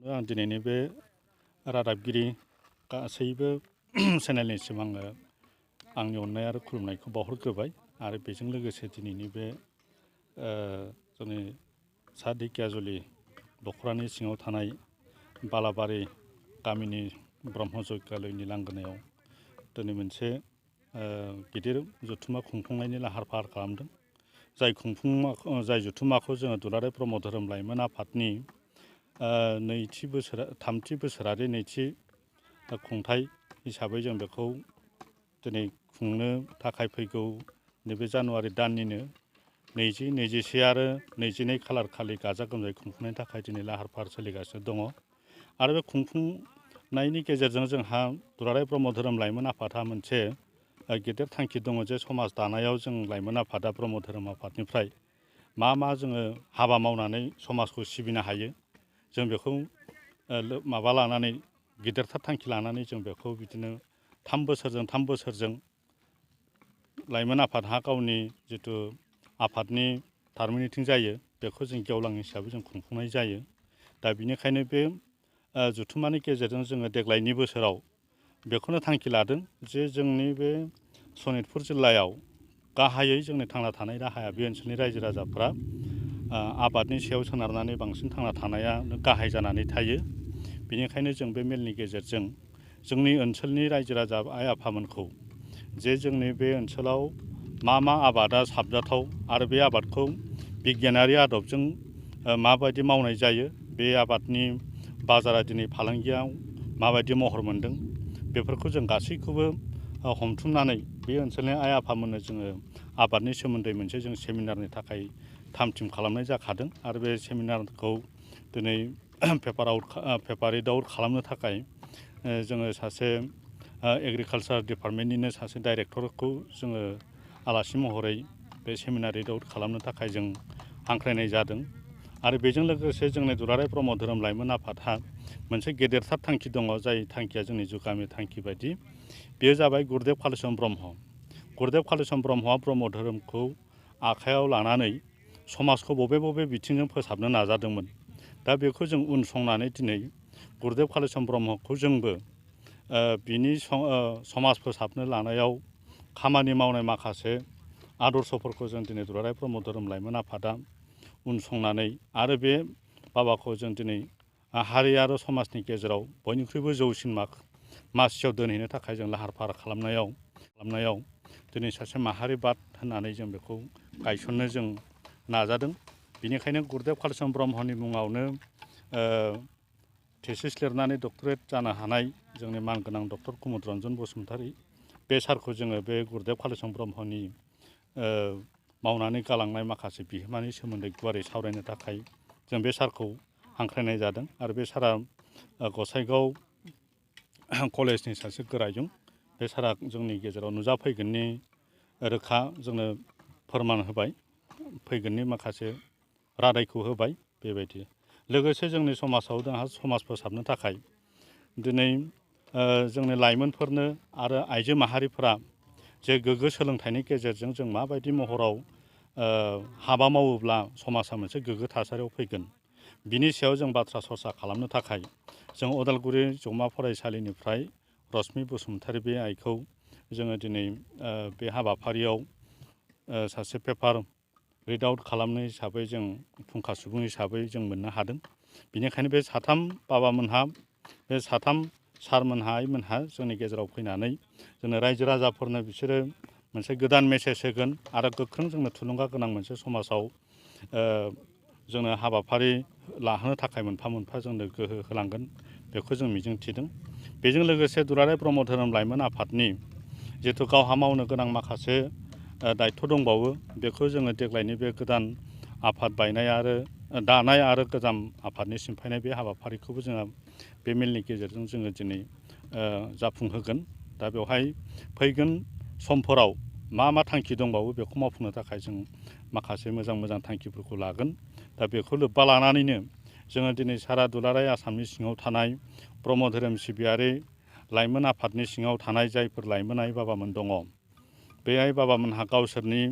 आं दिनैनि बे रादाबगिरि गासैबो चेनेलनिसिम आङो आंनि अननाय आरो खुलुमनायखौ बावहरग्रोबाय आरो बेजों लोगोसे दिनैनि बे जोंनि सा दिखियाजुलि दख'रानि सिङाव थानाय बालाबारि गामिनि ब्रह्म जयगालयनि लांगोनायाव दिनै मोनसे गिदिर जथुम्मा खुंफुंनायनि लाहार फाहार खालामदों। जाय जथुम्माखौ जोङो दुलाराय ब्रह्म धोरोम लाइमोन आफादनि थामथि बोसोरारि नैथि खुंथाइ हिसाबै जों बेखौ दिनै खुंनो थाखाय फैगौ नैबे जानुवारि दाननिनो 20, 21 आरो 22 खालार खालि गाजा गोमजायै खुंफुंनायनि थाखाय दिनै लाहार फाहार सोलिगासिनो दङ। आरो बे खुंफुंनायनि गेजेरजों जोंहा दुलाराय ब्रह्म धोरोम लाइमोन आफादहा मोनसे गेदेर थांखि दङ जे समाज दानायाव जों लाइमोन आफादा ब्रह्म धोरोम आफादनिफ्राय मा जोङो हाबा मावनानै समाजखौ सिबिनो हायो, जों बेखौ माबा लानानै गिदिरथार थांखि लानानै जों बेखौ बिदिनो 3 बोसोरजों लाइमोन आफादहा गावनि जिथु आफादनि थार्म मिटिं जायो बेखौ जों गेवलां हिसाबै जों खुंफुंनाय जायो। दा बिनिखायनो बे जथुम्मानि गेजेरजों जोङो देग्लायनि बोसोराव बेखौनो थांखि लादों जे जोंनि बे सनितपुर जिल्लायाव गाहायै जोंनि थांना थानाय राहाया बे ओनसोलनि रायजो राजाफ्रा आबादनि सायाव सोनारनानै बांसिन थांना थानाया गाहाय जानानै थायो। बेनिखायनो जों बे मेलनि गेजेरजों जोंनि ओनसोलनि रायजो राजा आइ आफामोनखौ जे जोंनि बे ओनसोलाव मा आबादा साबजाथाव आरो बे आबादखौ बिगियानारि आदबजों माबायदि मावनाय जायो, बे आबादनि बाजारा दिनै फालांगियाव माबायदि महर मोनदों, बेफोरखौ जों गासैखौबो हमथुमनानै बे ओनसोलनि आइ आफामोननो जोङो आबादनि सोमोन्दै मोनसे जों सेमिनारनि थाखाय थाम थिम खालामनाय जाखादों। आरो बे सेमिनारखौ दिनै पेपार रिड आउट खालामनो थाखाय जोङो सासे एग्रिकालसार डिपार्टमेन्टनिनो सासे डाइरेक्टरखौ जोङो आलासि महरै बे सेमिनार रिड आउट खालामनो थाखाय जों हांख्रायनाय जादों। आरो बेजों लोगोसे जोंनि दुलाराय ब्रह्म धोरोम लाइमोन आफादहा मोनसे गेदेरथार थांखि दङ, जाय थांखिया जोंनि जुगामि थांखि बायदि। बेयो जाबाय गुरुदेब कालिचरन ब्रह्म। गुरुदेब कालिचरन ब्रह्मआ ब्रह्म धोरोमखौ आखायाव लानानै समाजखौ बबे बिथिंजों फोसाबनो नाजादोंमोन। दा बेखौ जों उनसंनानै दिनै गुरुदेब कालिचरन ब्रह्मखौ जोंबो बिनि समाज फोसाबनो लानायाव खामानि मावनाय माखासे आदर्शफोरखौ जों दिनै दुलाराय ब्रह्म धोरोम लाइमोन आफादा उनसंनानै आरो बे बाबाखौ जों दिनै हारि आरो समाजनि गेजेराव बयनिख्रुइबो जौसिन मासियाव दोनहैनो थाखाय जों लाहार फाहार खालामनायाव दिनै सासे माहारिबाद होननानै जों बेखौ गायसननो जों नाजादों। बेनिखायनो गुरुदेब कालिचरन ब्रह्मनि मुङावनो थेसिस लिरनानै डक्टरेट जानो हानाय जोंनि मानगोनां डक्टर कुमुद रन्जन बसुमतारी, बे सारखौ जोङो बे गुरुदेब कालिचरन ब्रह्मनि मावनानै गालांनाय माखासे बिहोमानि सोमोन्दै गुवारै सावरायनो थाखाय जों बे सारखौ हांख्रायनाय जादों। आरो बे सारा गसाइगाव कलेजनि सासे गोरायुं। बे सारा जोंनि गेजेराव नुजाफैगोननि रोखा जोंनो फोरमान होबाय, फैगोननि माखासे रादायखौ होबाय। बेबायदि लोगोसे जोंनि समाजाव जोंहा समाज फोसाबनो थाखाय दिनै जोंनि लाइमोनफोरनो आरो आइजो माहारिफोरा जे गोग्गो सोलोंथाइनि गेजेरजों जों माबायदि महराव हाबा मावोब्ला समाजा मोनसे गोग्गो थासारियाव फैगोन, बिनि सायाव जों बाथ्रा सरसा खालामनो थाखाय जों अदालगुरि जौमा फरायसालिनिफ्राय रश्मि बसुमतारी बे आइखौ जोङो दिनै बे हाबाफारियाव सासे पेपार रिड आउट खालामनाय हिसाबै जों फुंखा सुबुं हिसाबै जों मोननो हादों। बेनिखायनो बे साथाम बाबामोनहा, बे साथाम सारमोनहा आइमोनहा जोंनि गेजेराव फैनानै जोंनो रायजो राजाफोरनो बिसोरो मोनसे गोदान मेसेज होगोन आरो गोख्रों जोंनो थुलुंगा गोनां मोनसे समाजाव जोंनो हाबाफारि लाहोनो थाखाय मोनफा जोंनो गोहो होलांगोन, बेखौ जों मिजिंथिदों। बेजों लोगोसे दुलाराय ब्रह्म धोरोम लाइमोन आफादनि जिथु गावहा मावनो गोनां माखासे दायथ' दंबावो, बेखौ जोङो देग्लायनि बे गोदान आफाद दानाय आरो गोजाम आफादनि सिमफायनाय बे हाबाफारिखौबो जोङो बे मेलनि गेजेरजों जोङो दिनै जाफुंहोगोन। दा बेवहाय फैगोन समफोराव मा थांखि दंबावो बेखौ मावफुंनो थाखाय जों माखासे मोजां थांखिफोरखौ लागोन। दा बेखौ लोब्बा लानानैनो जोङो दिनै सारा दुलाराय आसामनि सिङाव थानाय ब्रह्म धोरोम सिबियारि लाइमोन आफादनि सिङाव थानाय जायफोर लाइमोन आइ बाबामोन दङ, बे आइ बाबामोनहा गावसोरनि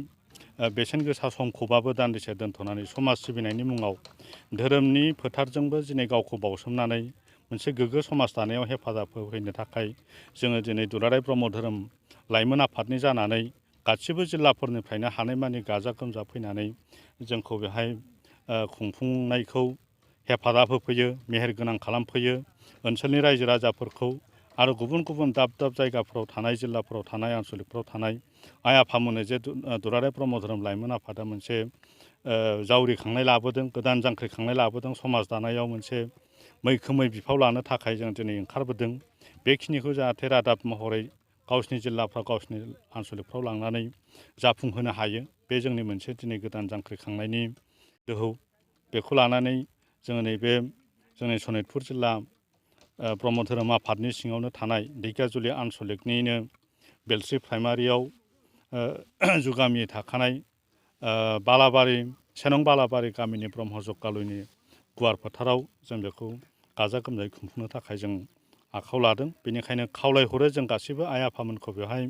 बेसेन गोसा समखौबाबो दान्दिसे दोनथ'नानै समाज सिबिनायनि मुङाव धोरोमनि फोथारजोंबो दिनै गावखौ बाउसोमनानै मोनसे गोग्गो समाज दानायाव हेफाजाब होफैनो थाखाय जोङो दिनै दुलाराय ब्रह्म धोरोम लाइमोन आफादनि जानानै गासिबो जिल्लाफोरनिफ्रायनो हानायमानि गाजा गोमजा फैनानै जोंखौ बेहाय खुंफुंनायखौ हेफाजाब होफैयो, मेहेरगोनां खालामफैयो। ओनसोलनि रायजो राजाफोरखौ आरो गुबुन गुबुन दाब दाब जायगाफोराव थानाय, जिल्लाफोराव थानाय, आनसलिकफ्राव थानाय आइ आफामोननो जे दुलाराय ब्रह्म धोरोम लाइमोन आफादा मोनसे जावरिखांनाय लाबोदों, गोदान जांख्रिखांनाय लाबोदों, समाज दानायाव मोनसे मैखोमै बिफाव लानो थाखाय जों दिनै ओंखारबोदों। बेखिनिखौ जाहाथे रादाब महरै गावसिनि जिल्लाफ्राव, गावसिनि आनसलिकफ्राव लांनानै जाफुंहोनो हायो, बे जोंनि मोनसे दिनै गोदान जांख्रिखांनायनि दोहौ। बेखौ लानानै जोङो नैबे जोंनि सनितपुर जिल्ला ब्रह्म धोरोम आफादनि सिङावनो थानाय ढेकियाजुलि आनसलिकनिनो बेलस्रि प्राइमारियाव जुगामि थाखानाय बालाबारि, सेनं बालाबारि गामिनि ब्रह्म जगालयनि गुवार फोथाराव जों बेखौ गाजा गोमजायै खुंफुंनो थाखाय जों आखायाव लादों। बेनिखायनो खावलायहरो जों गासैबो आइ आफामोनखौ बेवहाय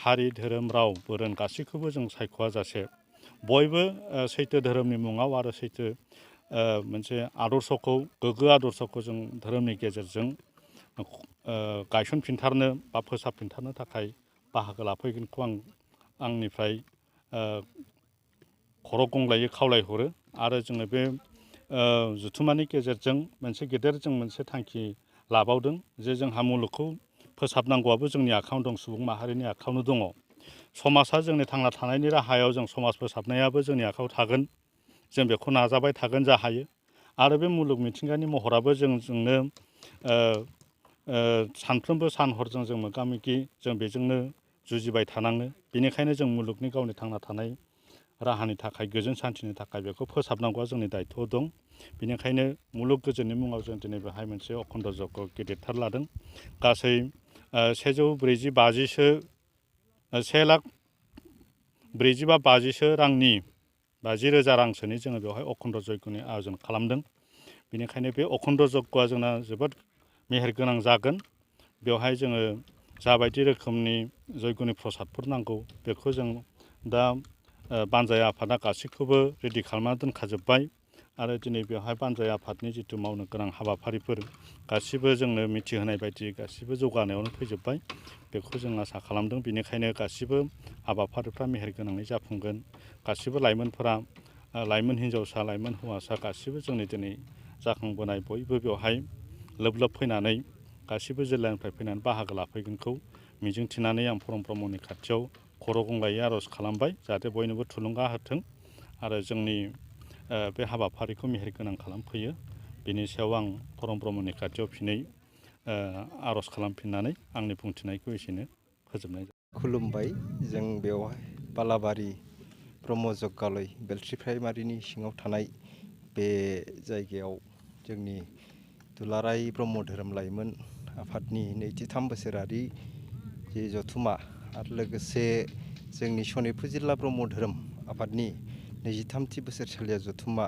हारि, धोरोम, राव, बोरोन गासैखौबो जों सायख'वा जासे बयबो सैथो धोरोमनि मुङाव आरो सैथो मोनसे आदर्शखौ, गोग्गो आदर्शखौ जों धोरोमनि गेजेरजों गायसनफिनथारनो बा फोसाबफिनथारनो थाखाय बाहागो लाफैगोनखौ आंनिफ्राय खर' गंग्लायै खावलायहरो। आरो जोङो बे जथुम्मानि गेजेरजों मोनसे गेदेर जों मोनसे थांखि लाबावदों जे जोंहा मुलुगखौ फोसाबनांगौआबो जोंनि आखायावनो दं, सुबुं माहारिनि आखायावनो दङ। समाजा जोंनि थांना थानायनि राहायाव जों समाज फोसाबनायाबो जोंनि आखायाव थागोन। जों बेखौ नाजाबाय थागोन जा हायो। आरो बे मुलुग मिथिंगानि महराबो जोंनो सानफ्रोमबो सान हरजों जों मोगा मोगि जों बेजोंनो जुजिबाय थानाङो। बेनिखायनो जों मुलुगनि गावनि थांना थानाय राहानि थाखाय, गोजोन सान्थिनि थाखाय बेखौ फोसाबनांगौआ जोंनि दायथ' दं। बेनिखायनो मुलुग गोजोननि मुङाव जों दिनै बेहाय मोनसे अखण्ड जग्य गेदेरथार लादों। गासै 140-150 1,40,50,000 रांनि 50,000 रांसोनि जोङो बेवहाय अखण्ड जग्यनि आयजन खालामदों। बेनिखायनो बे अखण्ड जग्यआ जोंना जोबोद मेहेरगोनां जागोन। बेवहाय जोङो जाबायदि रोखोमनि जग्यनि प्रसादफोर नांगौ बेखौ जों दा बानजाय आफादा गासैखौबो रेडि खालामना दोनखाजोब्बाय। आरो दिनै बेवहाय बानजाय आफादनि जिथु मावनो गोनां हाबाफारिफोर गासिबो जोंनो मिथिहोनाय बायदि गासिबो जौगानायावनो फैजोब्बाय। बेखौ जों आसा खालामदों। बेनिखायनो गासिबो हाबाफारिफ्रा मेहेरगोनाङै जाफुंगोन। गासिबो लाइमोनफोरा, लाइमोन हिन्जावसा, लाइमोन हौवासा गासिबो जोंनि दिनै जाखांबोनाय बयबो बेवहाय लोब लोब फैनानै गासिबो जिल्लानिफ्राय फैनानै बाहागो लाफैगोनखौ मिजिंथिनानै आं परम ब्रह्मनि खाथियाव खर' गंग्लायै आर'ज खालामबाय, जाहाथे बयनोबो थुलुंगा होथों आरो जोंनि बे हाबाफारिखौ मेहेरगोनां खालामफैयो। बेनि सायाव आं परम ब्रह्मनि खाथियाव फिनै आर'ज खालामफिननानै आंनि बुंथिनायखौ एसेनो फोजोबनाय जाबाय। खुलुमबाय। जों बेवहाय बालाबारि ब्रह्म जगालय बेलस्रि प्राइमारिनि सिङाव थानाय बे जायगायाव जोंनि दुलाराय ब्रह्म धोरोम लाइमोन आफादनि 23 बोसोरारि जे जथुम्मा आरो लोगोसे जोंनि सनितपुर जिल्ला ब्रह्म धोरोम आफादनि 23थि बोसोरसालिया जथुम्मा,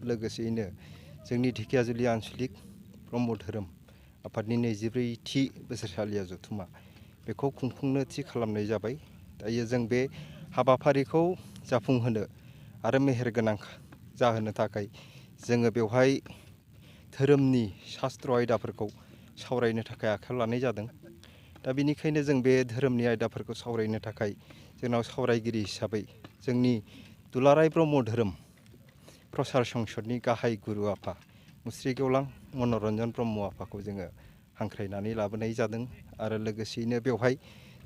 लोगोसेयैनो जोंनि ढेकियाजुलि आनसलिक ब्रह्म धोरोम आफादनि 24थि बोसोरसालिया जथुम्मा, बेखौ खुंफुंनो थि खालामनाय जाबाय। दायो जों बे हाबाफारिखौ जाफुंहोनो आरो मेहेरगोनां जाहोनो थाखाय जोङो बेवहाय धोरोमनि शास्त्र आयदाफोरखौ सावरायनो थाखाय आखायाव लानाय जादों। दा बेनिखायनो जों बे धोरोमनि आयदाफोरखौ सावरायनो थाखाय जोंनाव सावरायगिरि हिसाबै जोंनि दुलाराय ब्रह्म धोरोम प्रसार संसदनि गाहाय गुरु आफा मुस्रि गेवलां मनरन्जन ब्रह्म आफाखौ जोङो हांख्रायनानै लाबोनाय जादों। आरो लोगोसेयैनो बेवहाय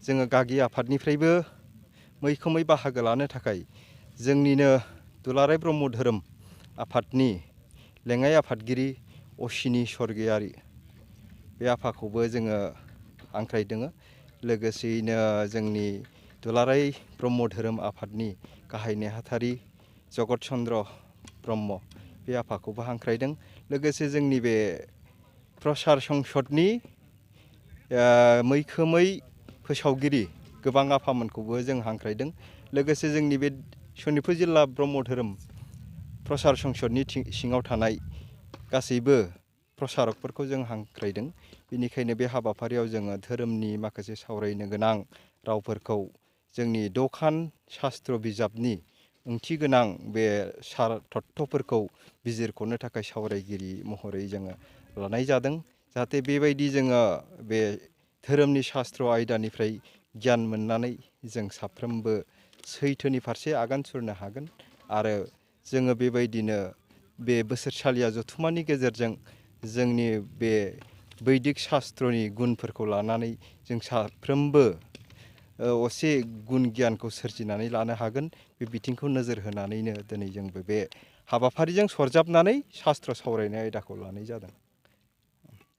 जोङो गागि आफादनिफ्रायबो मैखोमै बाहागो लानो थाखाय जोंनिनो दुलाराय ब्रह्म धोरोम आफादनि लेङाइ आफादगिरि असिनि स्वर्गियारि बे आफाखौबो जोङो हांख्रायदों। लोगोसेयैनो जोंनि दुलाराय ब्रह्म धोरोम आफादनि गाहाय नेहाथारि जगत चन्द्र ब्रह्म बे आफाखौबो हांख्रायदों। लोगोसे जोंनि बे प्रसार संसदनि मैखोमै फोसावगिरि गोबां आफामोनखौबो जों हांख्रायदों। लोगोसे जोंनि बे सनितपुर जिल्ला ब्रह्म धोरोम प्रसार संसदनि सिङाव थानाय गासैबो प्रसारकफोरखौ जों हांख्रायदों। बेनिखायनो बे हाबाफारियाव जोङो धोरोमनि माखासे सावरायनो गोनां रावफोरखौ जोंनि दखान शास्त्र बिजाबनि ओंथि गोनां बे सार तत्वफोरखौ बिजिरख'नो थाखाय सावरायगिरि महरै जोङो लानाय जादों। जाहाथे बेबायदि जोङो बे धोरोमनि शास्त्र आयदानिफ्राय गियान मोननानै जों साफ्रोमबो सैथोनि फारसे आगान सुरनो हागोन आरो जोङो बेबायदिनो बे बोसोरसालिया जथुम्मानि गेजेरजों जोंनि बे बैदिक शास्त्रनि गुनफोरखौ लानानै जों साफ्रोमबो असे गुन गियानखौ सोरजिनानै लानो हागोन। बे बिथिंखौ नोजोर होनानैनो दिनै जोंबो बे हाबाफारिजों सरजाबनानै शास्त्र सावरायनाय आयदाखौ लानाय जादों।